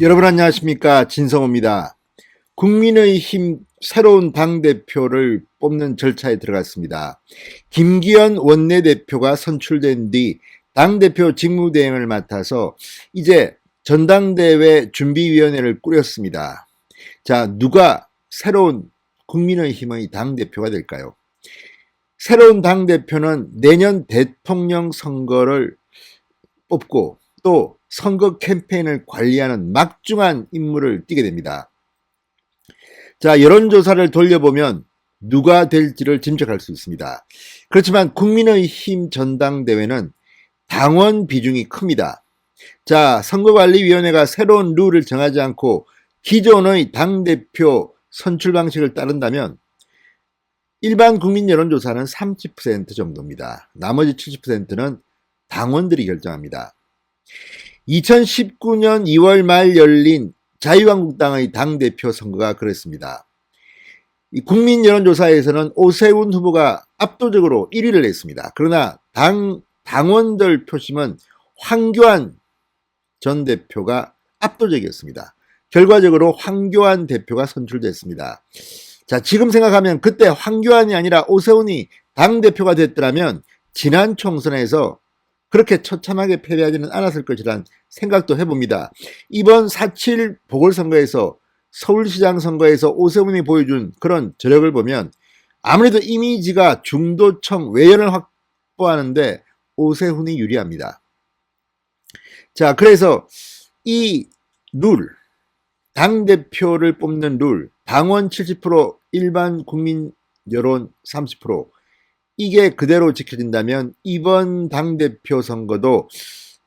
여러분 안녕하십니까, 진성호입니다. 국민의힘 새로운 당대표를 뽑는 절차에 들어갔습니다. 김기현 원내대표가 선출된 뒤 당대표 직무대행을 맡아서 이제 전당대회 준비위원회를 꾸렸습니다. 자, 누가 새로운 국민의힘의 당대표가 될까요? 새로운 당대표는 내년 대통령 선거를 뽑고 또 선거 캠페인을 관리하는 막중한 임무를 띠게 됩니다. 자, 여론조사를 돌려보면 누가 될지를 짐작할 수 있습니다. 그렇지만 국민의힘 전당대회는 당원 비중이 큽니다. 자, 선거관리위원회가 새로운 룰을 정하지 않고 기존의 당대표 선출 방식을 따른다면 일반 국민 여론조사는 30% 정도입니다. 나머지 70%는 당원들이 결정합니다. 2019년 2월 말 열린 자유한국당의 당대표 선거가 그랬습니다. 이 국민 여론조사에서는 오세훈 후보가 압도적으로 1위를 했습니다. 그러나 당원들 표심은 황교안 전 대표가 압도적이었습니다. 결과적으로 황교안 대표가 선출됐습니다. 자, 지금 생각하면 그때 황교안이 아니라 오세훈이 당대표가 됐더라면 지난 총선에서 그렇게 처참하게 패배하지는 않았을 것이란 생각도 해봅니다. 이번 4.7 보궐선거에서 서울시장 선거에서 오세훈이 보여준 그런 저력을 보면 아무래도 이미지가 중도층 외연을 확보하는데 오세훈이 유리합니다. 자, 그래서 이 룰, 당대표를 뽑는 룰, 당원 70%, 일반 국민 여론 30%, 이게 그대로 지켜진다면 이번 당대표 선거도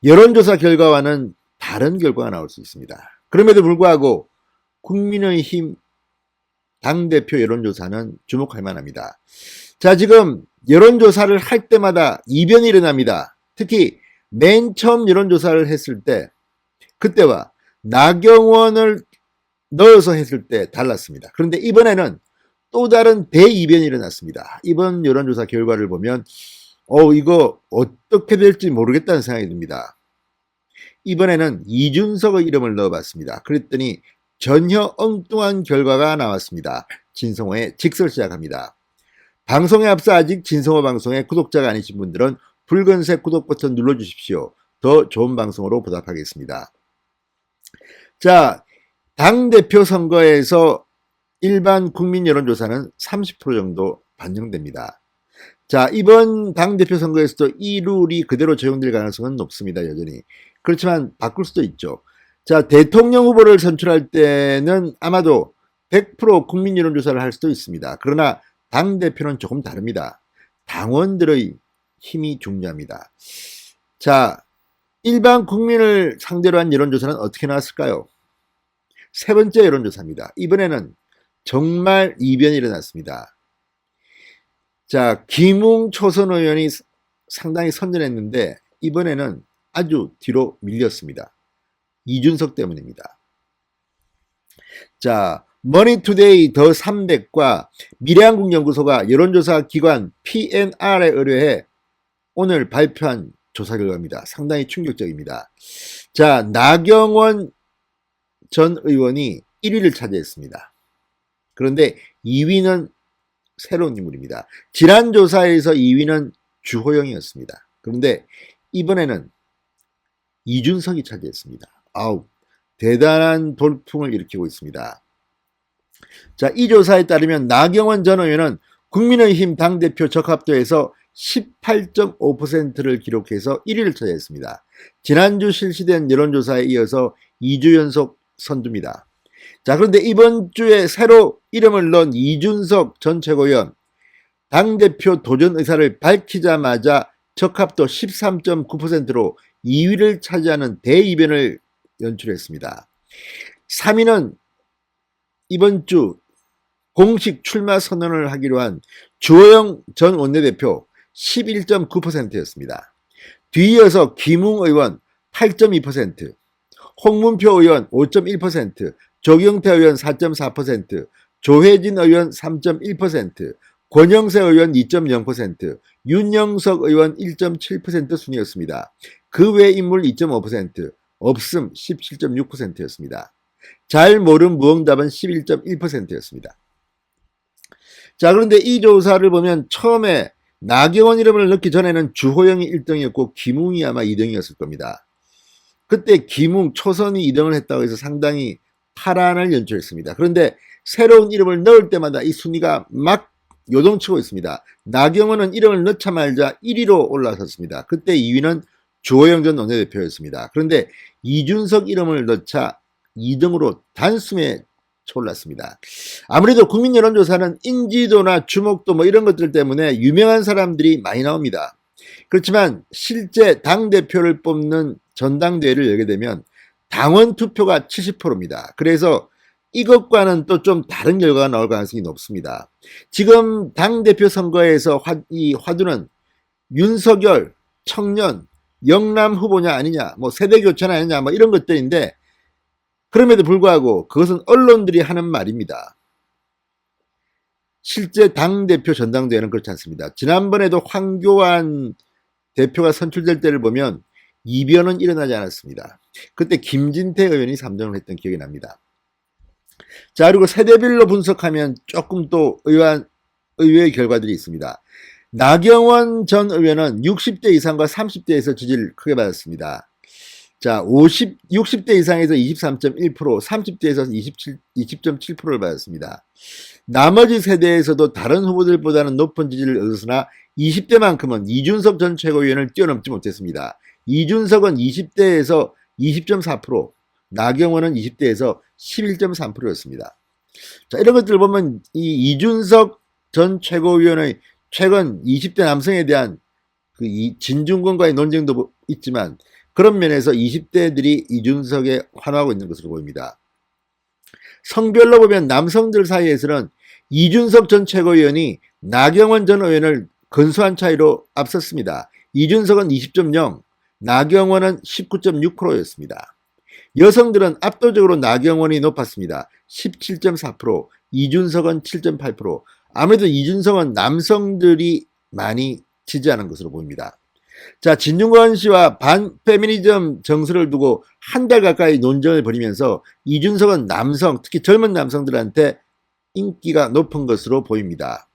여론조사 결과와는 다른 결과가 나올 수 있습니다. 그럼에도 불구하고 국민의힘 당대표 여론조사는 주목할 만합니다. 자, 지금 여론조사를 할 때마다 이변이 일어납니다. 특히 맨 처음 여론조사를 했을 때 그때와 나경원을 넣어서 했을 때 달랐습니다. 그런데 이번에는 또 다른 대이변이 일어났습니다. 이번 여론조사 결과를 보면 이거 어떻게 될지 모르겠다는 생각이 듭니다. 이번에는 이준석의 이름을 넣어봤습니다. 그랬더니 전혀 엉뚱한 결과가 나왔습니다. 진성호의 직설 시작합니다. 방송에 앞서 아직 진성호 방송의 구독자가 아니신 분들은 붉은색 구독 버튼 눌러주십시오. 더 좋은 방송으로 보답하겠습니다. 자, 당대표 선거에서 일반 국민 여론조사는 30% 정도 반영됩니다. 자, 이번 당대표 선거에서도 이 룰이 그대로 적용될 가능성은 높습니다. 여전히. 그렇지만 바꿀 수도 있죠. 자, 대통령 후보를 선출할 때는 아마도 100% 국민 여론조사를 할 수도 있습니다. 그러나 당대표는 조금 다릅니다. 당원들의 힘이 중요합니다. 자, 일반 국민을 상대로 한 여론조사는 어떻게 나왔을까요? 세 번째 여론조사입니다. 이번에는 정말 이변이 일어났습니다. 자, 김웅 초선 의원이 상당히 선전했는데 이번에는 아주 뒤로 밀렸습니다. 이준석 때문입니다. 자, 머니투데이 더 300과 미래한국연구소가 여론조사 기관 PNR에 의뢰해 오늘 발표한 조사 결과입니다. 상당히 충격적입니다. 자, 나경원 전 의원이 1위를 차지했습니다. 그런데 2위는 새로운 인물입니다. 지난 조사에서 2위는 주호영이었습니다. 그런데 이번에는 이준석이 차지했습니다. 대단한 돌풍을 일으키고 있습니다. 자, 이 조사에 따르면 나경원 전 의원은 국민의힘 당대표 적합도에서 18.5%를 기록해서 1위를 차지했습니다. 지난주 실시된 여론조사에 이어서 2주 연속 선두입니다. 자, 그런데 이번 주에 새로 이름을 넣은 이준석 전 최고위원 당대표 도전 의사를 밝히자마자 적합도 13.9%로 2위를 차지하는 대이변을 연출했습니다. 3위는 이번 주 공식 출마 선언을 하기로 한 주호영 전 원내대표 11.9%였습니다. 뒤이어서 김웅 의원 8.2%, 홍문표 의원 5.1%, 조경태 의원 4.4%, 조혜진 의원 3.1%, 권영세 의원 2.0%, 윤영석 의원 1.7% 순이었습니다. 그 외 인물 2.5%, 없음 17.6%였습니다. 잘 모름 무응답은 11.1%였습니다. 자, 그런데 이 조사를 보면 처음에 나경원 이름을 넣기 전에는 주호영이 1등이었고 김웅이 아마 2등이었을 겁니다. 그때 김웅, 초선이 2등을 했다고 해서 상당히 파란을 연출했습니다. 그런데 새로운 이름을 넣을 때마다 이 순위가 막 요동치고 있습니다. 나경원은 이름을 넣자마자 1위로 올라섰습니다. 그때 2위는 주호영 전 원내대표였습니다. 그런데 이준석 이름을 넣자 2등으로 단숨에 올랐습니다. 아무래도 국민 여론조사는 인지도나 주목도 뭐 이런 것들 때문에 유명한 사람들이 많이 나옵니다. 그렇지만 실제 당대표를 뽑는 전당대회를 열게 되면 당원 투표가 70%입니다. 그래서 이것과는 또 좀 다른 결과가 나올 가능성이 높습니다. 지금 당대표 선거에서 이 화두는 윤석열, 청년, 영남 후보냐 아니냐, 뭐 세대 교체나 아니냐, 뭐 이런 것들인데 그럼에도 불구하고 그것은 언론들이 하는 말입니다. 실제 당대표 전당대회는 그렇지 않습니다. 지난번에도 황교안 대표가 선출될 때를 보면 이변은 일어나지 않았습니다. 그때 김진태 의원이 3등을 했던 기억이 납니다. 자, 그리고 세대별로 분석하면 조금 또 의외의 결과들이 있습니다. 나경원 전 의원은 60대 이상과 30대에서 지지를 크게 받았습니다. 자, 60대 이상에서 23.1%, 30대에서 20.7%를 받았습니다. 나머지 세대에서도 다른 후보들보다는 높은 지지를 얻었으나 20대만큼은 이준석 전 최고위원을 뛰어넘지 못했습니다. 이준석은 20대에서 20.4%, 나경원은 20대에서 11.3%였습니다. 자, 이런 것들을 보면 이 이준석 전 최고위원의 최근 20대 남성에 대한 그 진중권과의 논쟁도 있지만 그런 면에서 20대들이 이준석에 환호하고 있는 것으로 보입니다. 성별로 보면 남성들 사이에서는 이준석 전 최고위원이 나경원 전 의원을 근소한 차이로 앞섰습니다. 이준석은 20.0, 나경원은 19.6%였습니다. 여성들은 압도적으로 나경원이 높았습니다. 17.4%, 이준석은 7.8%. 아무래도 이준석은 남성들이 많이 지지하는 것으로 보입니다. 자, 진중권 씨와 반페미니즘 정서를 두고 한 달 가까이 논쟁을 벌이면서 이준석은 남성, 특히 젊은 남성들한테 인기가 높은 것으로 보입니다.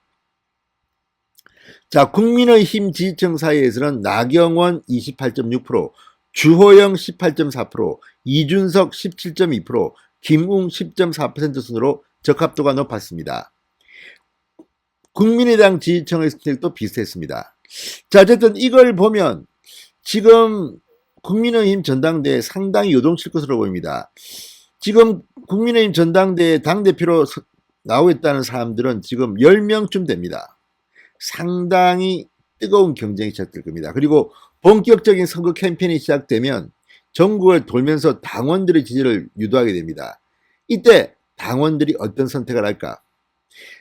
자, 국민의힘 지지층 사이에서는 나경원 28.6%, 주호영 18.4%, 이준석 17.2%, 김웅 10.4% 순으로 적합도가 높았습니다. 국민의당 지지층의 선택도 비슷했습니다. 자, 어쨌든 이걸 보면 지금 국민의힘 전당대회 상당히 요동칠 것으로 보입니다. 지금 국민의힘 전당대회 당대표로 나오겠다는 사람들은 지금 10명쯤 됩니다. 상당히 뜨거운 경쟁이 시작될 겁니다. 그리고 본격적인 선거 캠페인이 시작되면 전국을 돌면서 당원들의 지지를 유도하게 됩니다. 이때 당원들이 어떤 선택을 할까?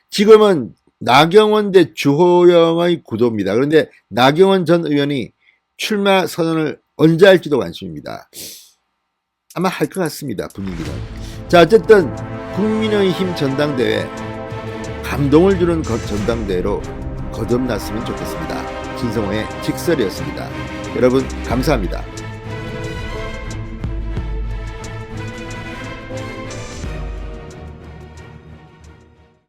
지금은 나경원 대 주호영의 구도입니다. 그런데 나경원 전 의원이 출마 선언을 언제 할지도 관심입니다. 아마 할 것 같습니다. 분위기는. 자, 어쨌든 국민의힘 전당대회 감동을 주는 전당대회로 거듭났으면 좋겠습니다. 진성호의 직설이었습니다. 여러분 감사합니다.